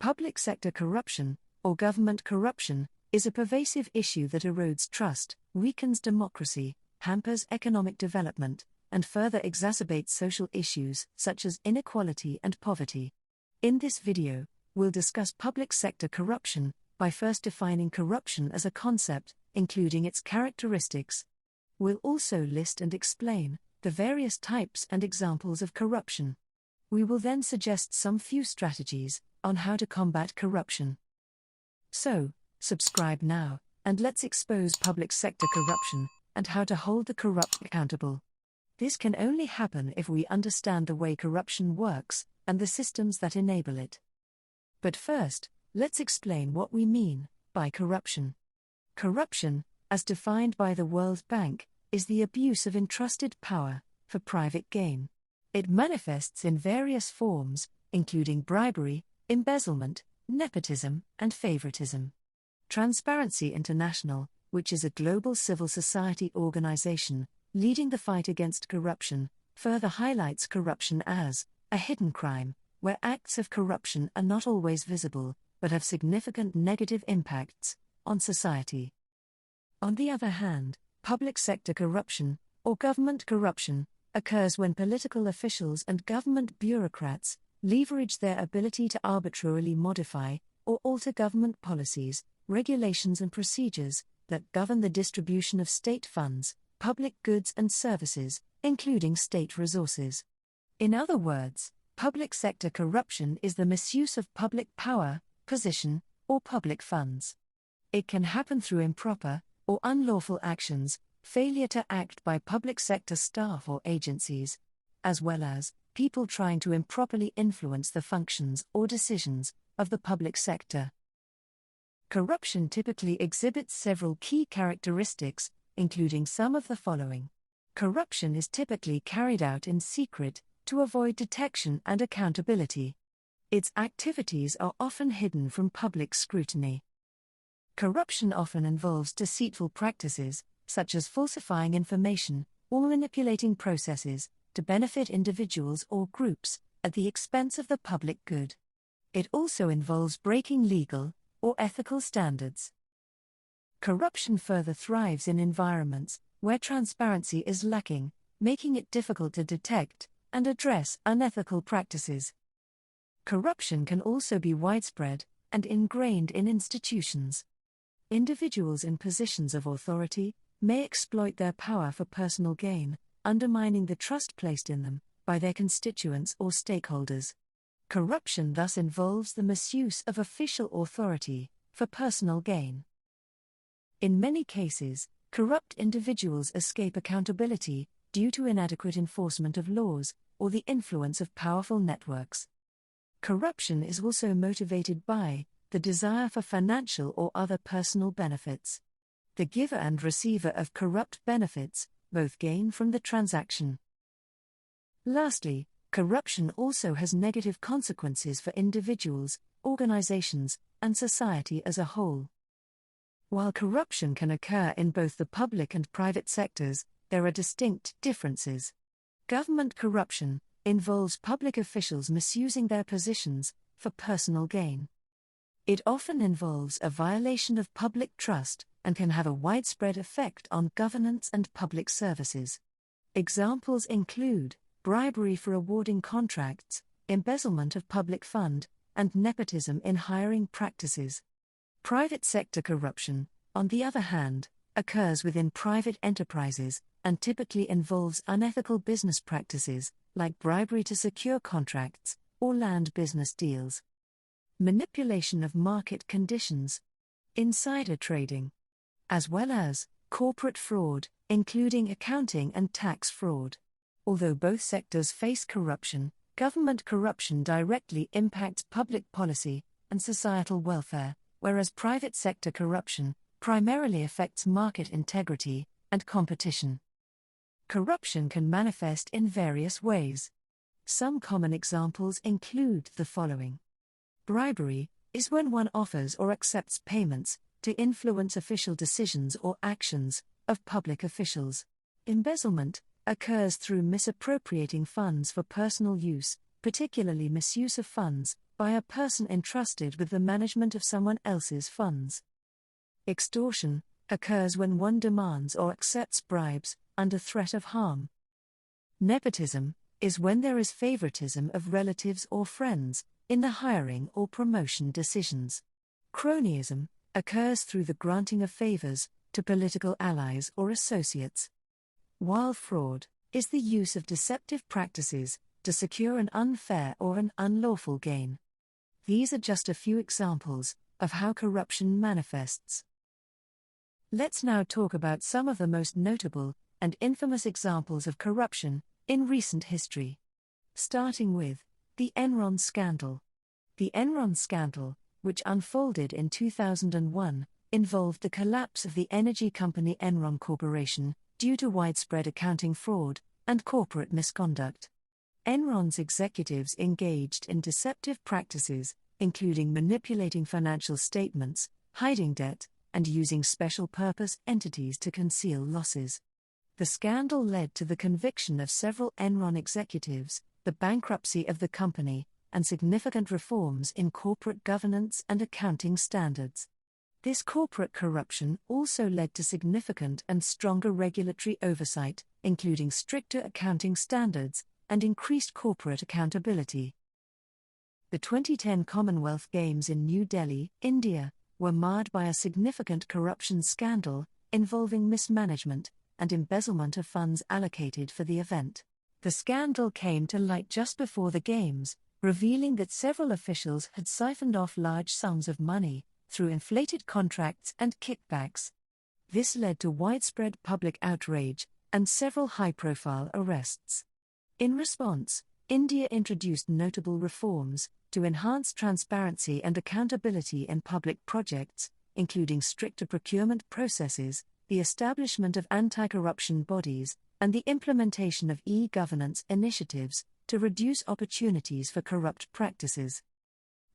Public sector corruption, or government corruption, is a pervasive issue that erodes trust, weakens democracy, hampers economic development, and further exacerbates social issues such as inequality and poverty. In this video, we'll discuss public sector corruption by first defining corruption as a concept, including its characteristics. We'll also list and explain the various types and examples of corruption. We will then suggest some few strategies on how to combat corruption. So, subscribe now, and let's expose public sector corruption and how to hold the corrupt accountable. This can only happen if we understand the way corruption works and the systems that enable it. But first, let's explain what we mean by corruption. Corruption, as defined by the World Bank, is the abuse of entrusted power for private gain. It manifests in various forms, including bribery, embezzlement, nepotism, and favoritism. Transparency International, which is a global civil society organization leading the fight against corruption, further highlights corruption as a hidden crime, where acts of corruption are not always visible, but have significant negative impacts on society. On the other hand, public sector corruption, or government corruption, occurs when political officials and government bureaucrats leverage their ability to arbitrarily modify or alter government policies, regulations and procedures that govern the distribution of state funds, public goods and services, including state resources. In other words, public sector corruption is the misuse of public power, position, or public funds. It can happen through improper or unlawful actions, failure to act by public sector staff or agencies, as well as people trying to improperly influence the functions or decisions of the public sector. Corruption typically exhibits several key characteristics, including some of the following. Corruption is typically carried out in secret to avoid detection and accountability. Its activities are often hidden from public scrutiny. Corruption often involves deceitful practices, such as falsifying information or manipulating processes to benefit individuals or groups at the expense of the public good. It also involves breaking legal or ethical standards. Corruption further thrives in environments where transparency is lacking, making it difficult to detect and address unethical practices. Corruption can also be widespread and ingrained in institutions. Individuals in positions of authority may exploit their power for personal gain, undermining the trust placed in them by their constituents or stakeholders. Corruption thus involves the misuse of official authority for personal gain. In many cases, corrupt individuals escape accountability due to inadequate enforcement of laws or the influence of powerful networks. Corruption is also motivated by the desire for financial or other personal benefits. The giver and receiver of corrupt benefits both gain from the transaction. Lastly, corruption also has negative consequences for individuals, organizations, and society as a whole. While corruption can occur in both the public and private sectors, there are distinct differences. Government corruption involves public officials misusing their positions for personal gain. It often involves a violation of public trust and can have a widespread effect on governance and public services. Examples include bribery for awarding contracts, embezzlement of public fund, and nepotism in hiring practices. Private sector corruption, on the other hand, occurs within private enterprises and typically involves unethical business practices, like bribery to secure contracts or land business deals. Manipulation of market conditions, insider trading, as well as corporate fraud, including accounting and tax fraud. Although both sectors face corruption, government corruption directly impacts public policy and societal welfare, whereas private sector corruption primarily affects market integrity and competition. Corruption can manifest in various ways. Some common examples include the following. Bribery is when one offers or accepts payments to influence official decisions or actions of public officials. Embezzlement occurs through misappropriating funds for personal use, particularly misuse of funds by a person entrusted with the management of someone else's funds. Extortion occurs when one demands or accepts bribes under threat of harm. Nepotism is when there is favoritism of relatives or friends in the hiring or promotion decisions. Cronyism occurs through the granting of favors to political allies or associates. While fraud is the use of deceptive practices to secure an unfair or an unlawful gain. These are just a few examples of how corruption manifests. Let's now talk about some of the most notable and infamous examples of corruption in recent history. Starting with the Enron scandal. The Enron scandal, which unfolded in 2001, involved the collapse of the energy company Enron Corporation due to widespread accounting fraud and corporate misconduct. Enron's executives engaged in deceptive practices, including manipulating financial statements, hiding debt, and using special-purpose entities to conceal losses. The scandal led to the conviction of several Enron executives, the bankruptcy of the company, and significant reforms in corporate governance and accounting standards. This corporate corruption also led to significant and stronger regulatory oversight, including stricter accounting standards and increased corporate accountability. The 2010 Commonwealth Games in New Delhi, India, were marred by a significant corruption scandal involving mismanagement and embezzlement of funds allocated for the event. The scandal came to light just before the Games, revealing that several officials had siphoned off large sums of money through inflated contracts and kickbacks. This led to widespread public outrage and several high-profile arrests. In response, India introduced notable reforms to enhance transparency and accountability in public projects, including stricter procurement processes, the establishment of anti-corruption bodies, and the implementation of e-governance initiatives to reduce opportunities for corrupt practices.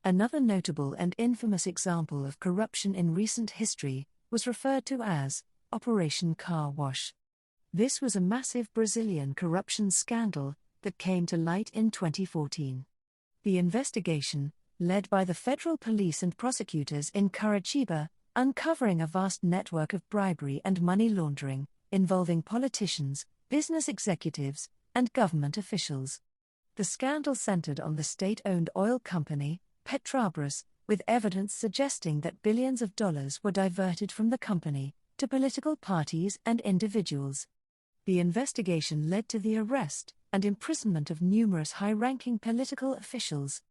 Another notable and infamous example of corruption in recent history was referred to as Operation Car Wash. This was a massive Brazilian corruption scandal that came to light in 2014. The investigation, led by the federal police and prosecutors in Curitiba, uncovering a vast network of bribery and money laundering, involving politicians, business executives, and government officials. The scandal centered on the state-owned oil company, Petrobras, with evidence suggesting that billions of dollars were diverted from the company to political parties and individuals. The investigation led to the arrest and imprisonment of numerous high-ranking political officials.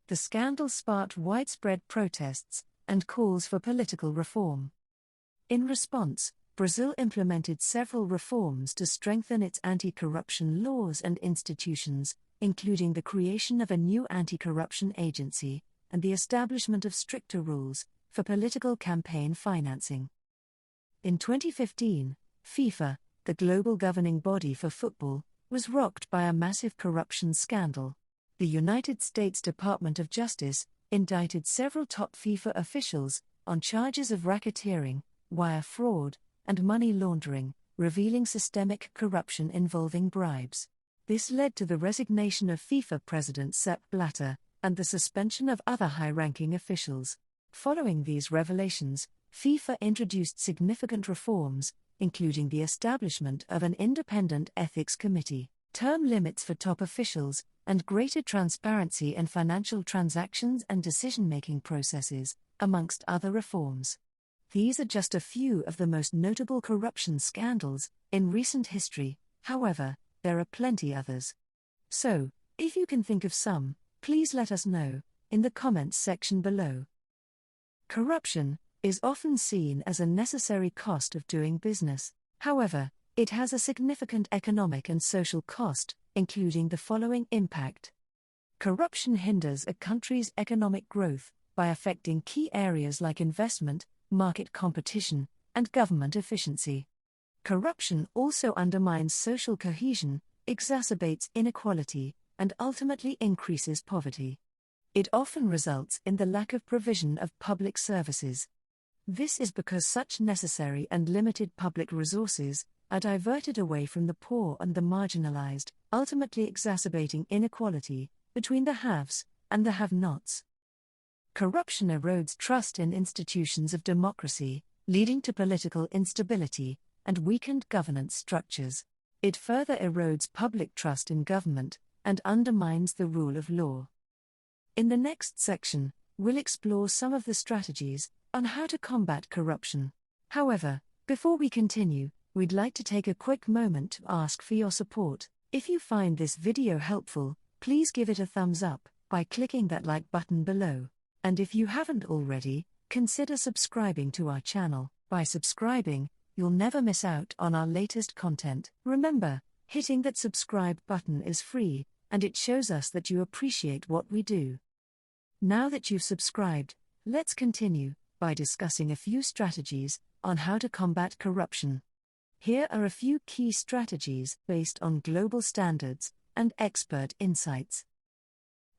The scandal sparked widespread protests and calls for political reform. In response, Brazil implemented several reforms to strengthen its anti-corruption laws and institutions, including the creation of a new anti-corruption agency and the establishment of stricter rules for political campaign financing. In 2015, FIFA, the global governing body for football, was rocked by a massive corruption scandal. The United States Department of Justice indicted several top FIFA officials on charges of racketeering, wire fraud, and money laundering, revealing systemic corruption involving bribes. This led to the resignation of FIFA President Sepp Blatter and the suspension of other high-ranking officials. Following these revelations, FIFA introduced significant reforms, including the establishment of an independent ethics committee, term limits for top officials, and greater transparency in financial transactions and decision-making processes, amongst other reforms. These are just a few of the most notable corruption scandals in recent history. However, there are plenty others. So, if you can think of some, please let us know in the comments section below. Corruption is often seen as a necessary cost of doing business. However, it has a significant economic and social cost, including the following impact. Corruption hinders a country's economic growth by affecting key areas like investment, market competition, and government efficiency. Corruption also undermines social cohesion, exacerbates inequality, and ultimately increases poverty. It often results in the lack of provision of public services. This is because such necessary and limited public resources are diverted away from the poor and the marginalized, ultimately exacerbating inequality between the haves and the have-nots. Corruption erodes trust in institutions of democracy, leading to political instability and weakened governance structures. It further erodes public trust in government and undermines the rule of law. In the next section, we'll explore some of the strategies on how to combat corruption. However, before we continue, we'd like to take a quick moment to ask for your support. If you find this video helpful, please give it a thumbs up by clicking that like button below. And if you haven't already, consider subscribing to our channel. By subscribing, you'll never miss out on our latest content. Remember, hitting that subscribe button is free, and it shows us that you appreciate what we do. Now that you've subscribed, let's continue by discussing a few strategies on how to combat corruption. Here are a few key strategies based on global standards and expert insights.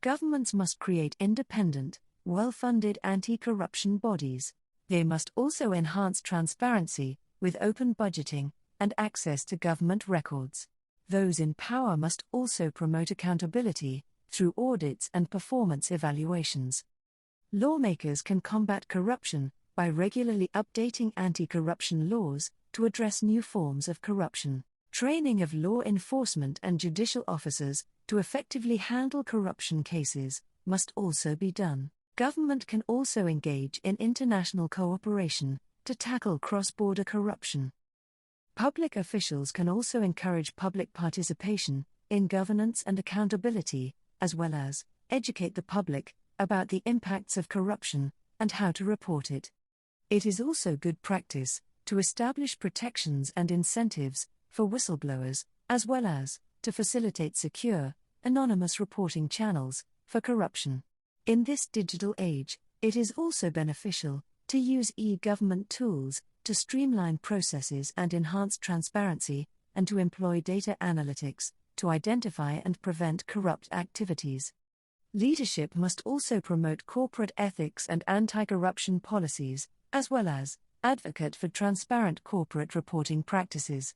Governments must create independent, well-funded anti-corruption bodies. They must also enhance transparency, with open budgeting and access to government records. Those in power must also promote accountability through audits and performance evaluations. Lawmakers can combat corruption by regularly updating anti-corruption laws to address new forms of corruption. Training of law enforcement and judicial officers to effectively handle corruption cases must also be done. Government can also engage in international cooperation to tackle cross-border corruption. Public officials can also encourage public participation in governance and accountability, as well as educate the public about the impacts of corruption and how to report it. It is also good practice to establish protections and incentives for whistleblowers, as well as to facilitate secure, anonymous reporting channels for corruption. In this digital age, it is also beneficial to use e-government tools to streamline processes and enhance transparency, and to employ data analytics to identify and prevent corrupt activities. Leadership must also promote corporate ethics and anti-corruption policies, as well as advocate for transparent corporate reporting practices.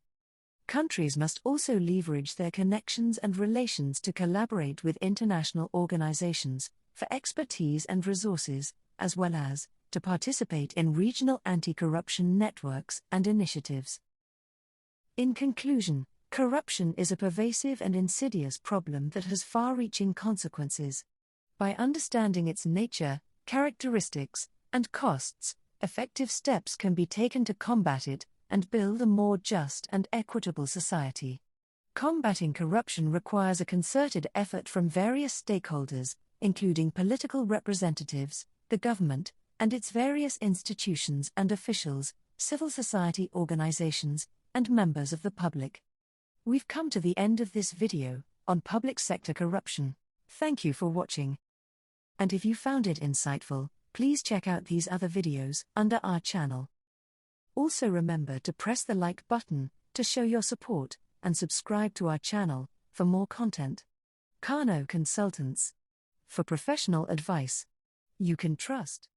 Countries must also leverage their connections and relations to collaborate with international organizations for expertise and resources, as well as to participate in regional anti-corruption networks and initiatives. In conclusion, corruption is a pervasive and insidious problem that has far-reaching consequences. By understanding its nature, characteristics, and costs, effective steps can be taken to combat it and build a more just and equitable society. Combating corruption requires a concerted effort from various stakeholders, including political representatives, the government, and its various institutions and officials, civil society organizations, and members of the public. We've come to the end of this video on public sector corruption. Thank you for watching. And if you found it insightful, please check out these other videos under our channel. Also remember to press the like button to show your support and subscribe to our channel for more content. Kano Consultants. For professional advice you can trust.